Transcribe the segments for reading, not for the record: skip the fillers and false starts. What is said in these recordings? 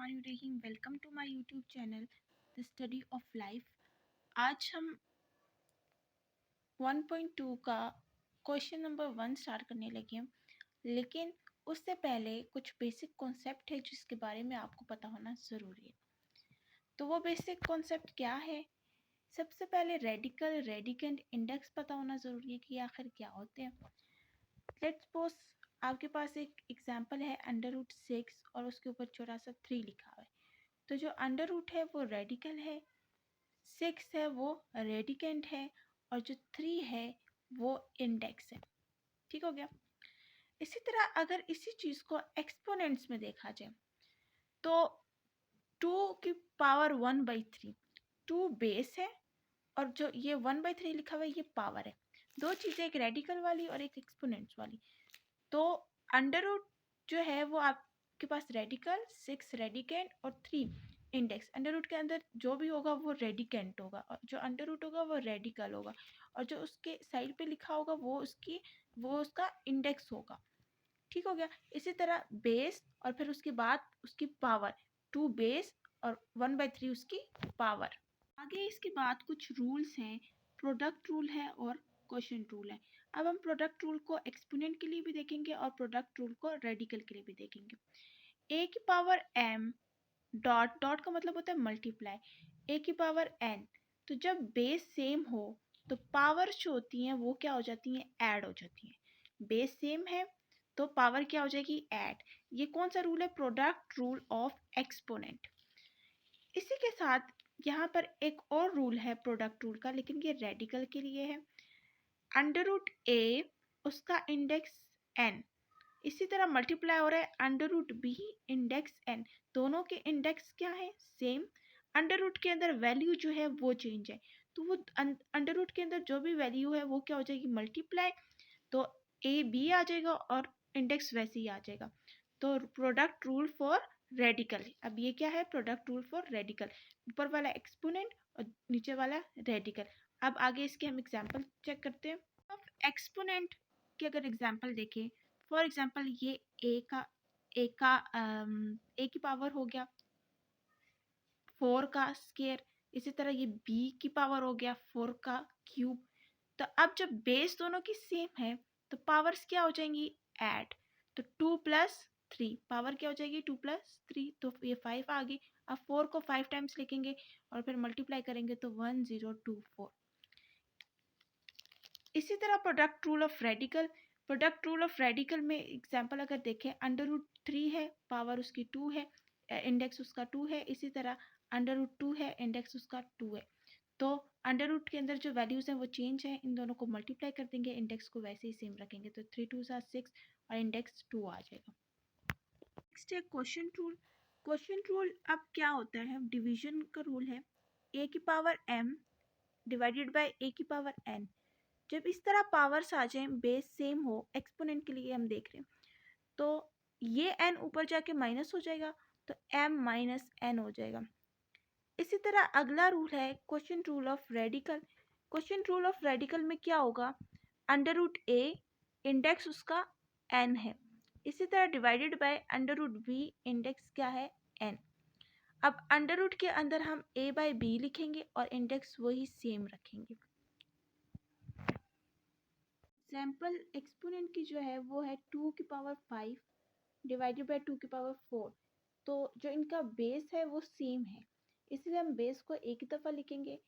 Bismillahirrahmanirrahim. Welcome to my YouTube channel the study of life. आज हम 1.2 का question number 1 start करने लगे हैं, लेकिन उससे पहले कुछ बेसिक कॉन्सेप्ट है जिसके बारे में आपको पता होना ज़रूरी है। तो वो बेसिक कॉन्सेप्ट क्या है? सबसे पहले रेडिकल, रेडिकेंट, इंडेक्स पता होना ज़रूरी है कि आखिर क्या होते हैं। लेट्स सपोज आपके पास एक एग्जांपल है √6 और उसके ऊपर छोटा सा 3 लिखा हुआ है। तो जो अंडर रूट है वो रेडिकल है, 6 है वो रेडिकेंट है, और जो 3 है वो इंडेक्स है। ठीक हो गया। इसी तरह अगर इसी चीज़ को एक्सपोनेंट्स में देखा जाए तो 2 की पावर 1/3, 2 बेस है और जो ये 1/3 लिखा हुआ है ये पावर है। दो चीज़ें, एक रेडिकल वाली और एक एक्सपोनेंट्स वाली। तो अंडर रूट जो है वो आपके पास रेडिकल, 6 रेडिकेंट और 3 इंडेक्स। अंडर रूट के अंदर जो भी होगा वो रेडिकेंट होगा और जो अंडर रूट होगा वो रेडिकल होगा, और जो उसके साइड पे लिखा होगा वो उसका इंडेक्स होगा। ठीक हो गया। इसी तरह बेस और फिर उसके बाद उसकी पावर, 2 बेस और 1/3 उसकी पावर। आगे इसके बाद कुछ रूल्स हैं, प्रोडक्ट रूल है और क्वोशिएंट रूल है। अब हम प्रोडक्ट रूल को एक्सपोनेंट के लिए भी देखेंगे और प्रोडक्ट रूल को रेडिकल के लिए भी देखेंगे। a की पावर m डॉट डॉट का मतलब होता है मल्टीप्लाई, a की पावर n। तो जब बेस सेम हो तो पावर जो होती हैं वो क्या हो जाती हैं, ऐड हो जाती हैं। बेस सेम है तो पावर क्या हो जाएगी, ऐड। ये कौन सा रूल है, प्रोडक्ट रूल ऑफ एक्सपोनेंट। इसी के साथ यहाँ पर एक और रूल है प्रोडक्ट रूल का, लेकिन ये रेडिकल के लिए है। √a उसका इंडेक्स n, इसी तरह मल्टीप्लाई हो रहा है √b इंडेक्स n। दोनों के इंडेक्स क्या है, सेम। अंडर रूट के अंदर वैल्यू जो है वो चेंज है, तो वो अंडर रूट के अंदर जो भी वैल्यू है वो क्या हो जाएगी, मल्टीप्लाई। तो a b आ जाएगा और इंडेक्स वैसे ही आ जाएगा। तो प्रोडक्ट रूल फॉर रेडिकल। अब ये क्या है, प्रोडक्ट रूल फॉर रेडिकल। ऊपर वाला एक्सपोनेंट और नीचे वाला रेडिकल। अब आगे इसके हम एग्जांपल चेक करते हैं। अब एक्सपोनेंट के अगर एग्जांपल देखें, फॉर एग्जांपल ये a की पावर हो गया 4 का स्क्वायर, इसी तरह ये b की पावर हो गया 4 का क्यूब। तो अब जब बेस दोनों की सेम है तो पावर्स क्या हो जाएंगी, ऐड। तो 2 + 3 पावर क्या हो जाएगी, 2 + 3, तो ये 5 आ गई। अब 4 को 5 टाइम्स लिखेंगे और फिर मल्टीप्लाई करेंगे तो 1024। इसी तरह product rule of radical. Product rule of radical में एग्जांपल अगर देखें, √3 है, पावर उसकी 2 है, इंडेक्स उसका 2 है। इसी तरह √2 है, इंडेक्स उसका 2 है। तो अंडर रूट के अंदर जो वैल्यूज़ हैं वो चेंज है, इन दोनों को मल्टीप्लाई कर देंगे, इंडेक्स को वैसे ही सेम रखेंगे, तो 3 2 6 और इंडेक्स 2 आ जाएगा। नेक्स्ट है क्वोशिएंट रूल। क्वोशिएंट रूल अब क्या होता है, डिवीजन का रूल है। a की power m divided by a की पावर n। जब इस तरह पावर्स आ जाएं, बेस सेम हो, एक्सपोनेंट के लिए हम देख रहे हैं, तो ये n ऊपर जाके माइनस हो जाएगा, तो m - n हो जाएगा। इसी तरह अगला रूल है quotient rule of radical. Quotient rule of radical में क्या होगा, √a इंडेक्स उसका n है, इसी तरह डिवाइडेड बाय √b इंडेक्स क्या है, n। अब अंडर रूट के अंदर हम a/b लिखेंगे और इंडेक्स वही सेम रखेंगे। एग्जाम्पल एक्सपोनेंट की जो है वो है 2 की पावर 5 डिवाइडेड बाय 2 की पावर 4। तो जो इनका बेस है वो सेम है, इसलिए हम बेस को एक ही दफ़ा लिखेंगे।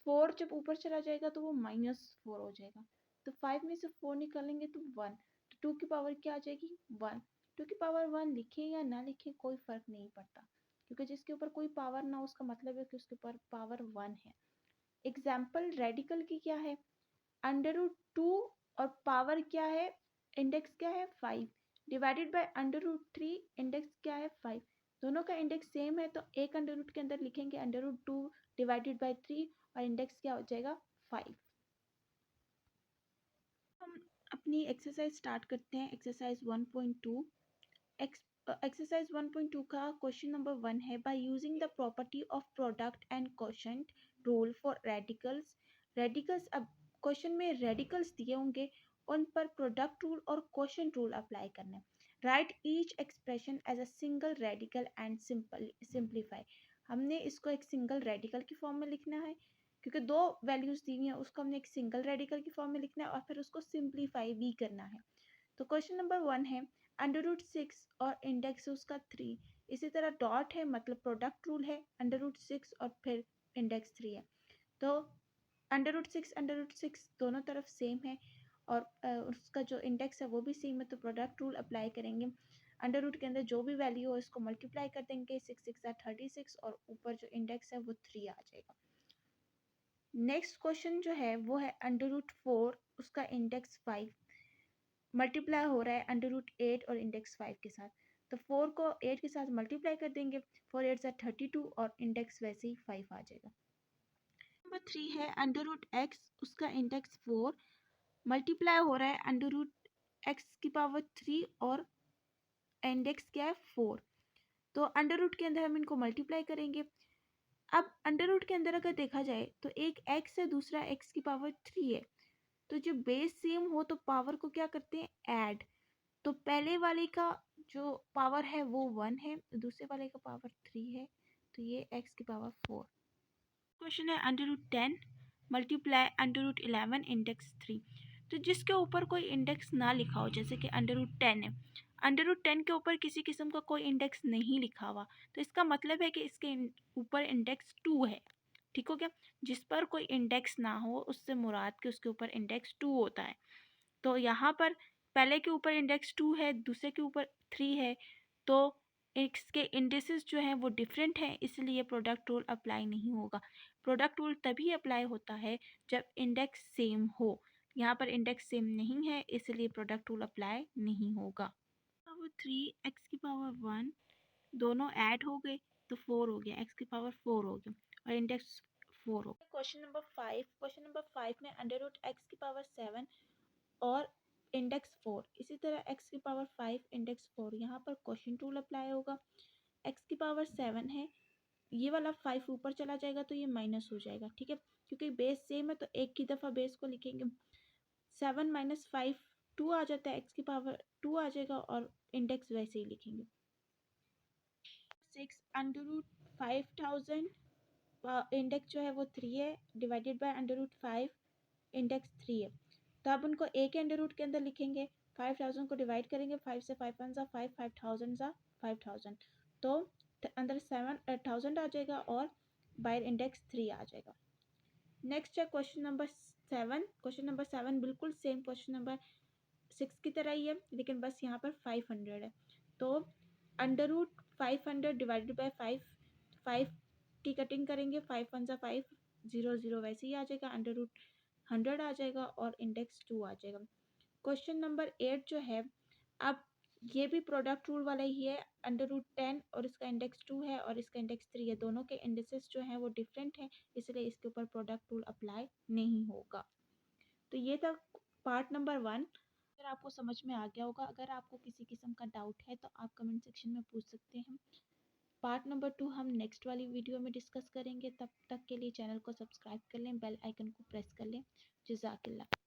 4 जब ऊपर चला जाएगा तो वो -4 हो जाएगा, तो 5 में से 4 निकालेंगे तो 1, तो 2 की पावर क्या आ जाएगी, 1। 2 की पावर 1 लिखें या ना लिखें कोई फ़र्क नहीं पड़ता, क्योंकि जिसके ऊपर कोई पावर ना हो उसका मतलब है कि उसके ऊपर पावर 1 है। एग्जाम्पल रेडिकल की क्या है, √2 और पावर क्या है, इंडेक्स क्या है 5, डिवाइडेड बाय √3 इंडेक्स क्या है 5। दोनों का इंडेक्स सेम है तो एक अंडर रूट के अंदर लिखेंगे √2 डिवाइडेड बाय 3 और इंडेक्स क्या हो जाएगा 5। हम अपनी एक्सरसाइज स्टार्ट करते हैं। एक्सरसाइज 1.2। एक्सरसाइज 1.2 का क्वेश्चन नंबर 1 है, by using the property of product and quotient rule for radicals. Radicals, अब क्वेश्चन में रेडिकल्स दिए होंगे, उन पर प्रोडक्ट रूल और क्वोशिएंट रूल अप्लाई करना है। Write each expression as a single radical and simplify. हमने इसको एक सिंगल रेडिकल की फॉर्म में लिखना है, क्योंकि दो वैल्यूज दी हुई हैं, उसको हमने एक सिंगल रेडिकल की फॉर्म में लिखना है और फिर उसको सिंप्लीफाई भी करना है। तो क्वेश्चन नंबर 1 है √6 और इंडेक्स उसका 3। इसी तरह डॉट है मतलब प्रोडक्ट रूल है, √6 और फिर इंडेक्स 3 है। तो √6 दोनों तरफ सेम है और उसका जो इंडेक्स है वो भी सेम है, तो प्रोडक्ट रूल अप्लाई करेंगे। अंडर रूट के अंदर जो भी वैल्यू हो इसको मल्टीप्लाई कर देंगे, 6 6 36 और ऊपर जो इंडेक्स है वो 3 आ जाएगा। नेक्स्ट क्वेश्चन जो है वो है √4, उसका इंडेक्स 5 मल्टीप्लाई हो रहा है √8 और इंडेक्स 5 के साथ। तो 4 को 8 के साथ मल्टीप्लाई कर देंगे, 4 8 32 और इंडेक्स वैसे ही 5 आ जाएगा। नंबर 3 है √x, उसका इंडेक्स 4 मल्टीप्लाई हो रहा है √x⁻³ और इंडेक्स क्या है 4। तो अंडर रूट के अंदर हम इनको मल्टीप्लाई करेंगे। अब अंडर रूट के अंदर अगर देखा जाए तो एक x है, दूसरा x⁻³ है, तो जो बेस सेम हो तो पावर को क्या करते हैं ऐड। तो पहले वाले का जो पावर है वो 1 है, दूसरे वाले का पावर 3 है, तो ये x⁻4। क्वेश्चन है √10 मल्टीप्लाई √11 इंडेक्स 3। तो जिसके ऊपर कोई इंडेक्स ना लिखा हो, जैसे कि √10 है, √10 के ऊपर किसी किस्म का कोई इंडेक्स नहीं लिखा हुआ, तो इसका मतलब है कि इसके ऊपर इंडेक्स 2 है। ठीक हो गया। जिस पर कोई इंडेक्स ना हो उससे मुराद के उसके ऊपर इंडेक्स 2 होता है। तो यहाँ पर पहले के ऊपर इंडेक्स 2 है, दूसरे के ऊपर 3 है, तो इसके इंडेक्सेस जो हैं वो डिफरेंट हैं, इसलिए प्रोडक्ट रूल अप्लाई नहीं होगा। प्रोडक्ट रूल तभी अप्लाई होता है जब इंडेक्स सेम हो। यहाँ पर इंडेक्स सेम नहीं है, इसलिए प्रोडक्ट रूल अप्लाई नहीं होगा। पावर 3 x⁻1 दोनों ऐड हो गए तो 4 हो गया, x⁻4 हो गया और इंडेक्स 4 हो गया। क्वेश्चन नंबर 5 में √x⁻7 और इंडेक्स 4, इसी तरह x⁻5 इंडेक्स 4, यहाँ पर क्वेश्चन रूल अप्लाई होगा। x⁻7 है, ये वाला 5 ऊपर चला जाएगा तो ये माइनस हो जाएगा, ठीक है, क्योंकि बेस सेम है तो एक की दफ़ा बेस को लिखेंगे। 7 - 5 2 आ जाता है, x⁻2 आ जाएगा और इंडेक्स वैसे ही लिखेंगे। 6 √5000 इंडेक्स जो है वो 3 है, डिवाइडेड बाय √5 इंडेक्स 3 है। तो अब उनको एक अंडर रूट के अंदर लिखेंगे, 5000 को डिवाइड करेंगे, 5 से 5 1 5, 5000 5000, तो अंदर 7000 आ जाएगा और बाहर इंडेक्स 3 आ जाएगा। नेक्स्ट है क्वेश्चन नंबर 7। क्वेश्चन नंबर 7 बिल्कुल सेम क्वेश्चन नंबर 6 की तरह ही है, लेकिन बस यहाँ पर 500 है। तो √500 डिवाइडेड बाय 5, 5 की कटिंग करेंगे, 5 1 5, 0 0 वैसे ही आ जाएगा, √100 आ जाएगा और इंडेक्स 2 आ जाएगा। क्वेश्चन नंबर 8 जो है, अब ये भी प्रोडक्ट रूल वाला ही है, √10 और इसका इंडेक्स 2 है और इसका इंडेक्स 3 है, दोनों के इंडेक्सेस जो हैं वो डिफरेंट हैं, इसलिए इसके ऊपर प्रोडक्ट रूल अप्लाई नहीं होगा। तो ये था पार्ट नंबर 1। अगर आपको समझ में आ गया होगा, अगर आपको किसी किस्म का डाउट है तो आप कमेंट सेक्शन में पूछ सकते हैं। पार्ट नंबर 2 हम नेक्स्ट वाली वीडियो में डिस्कस करेंगे। तब तक के लिए चैनल को सब्सक्राइब कर लें, बेल आइकन को प्रेस कर लें। जज़ाकल्लाह।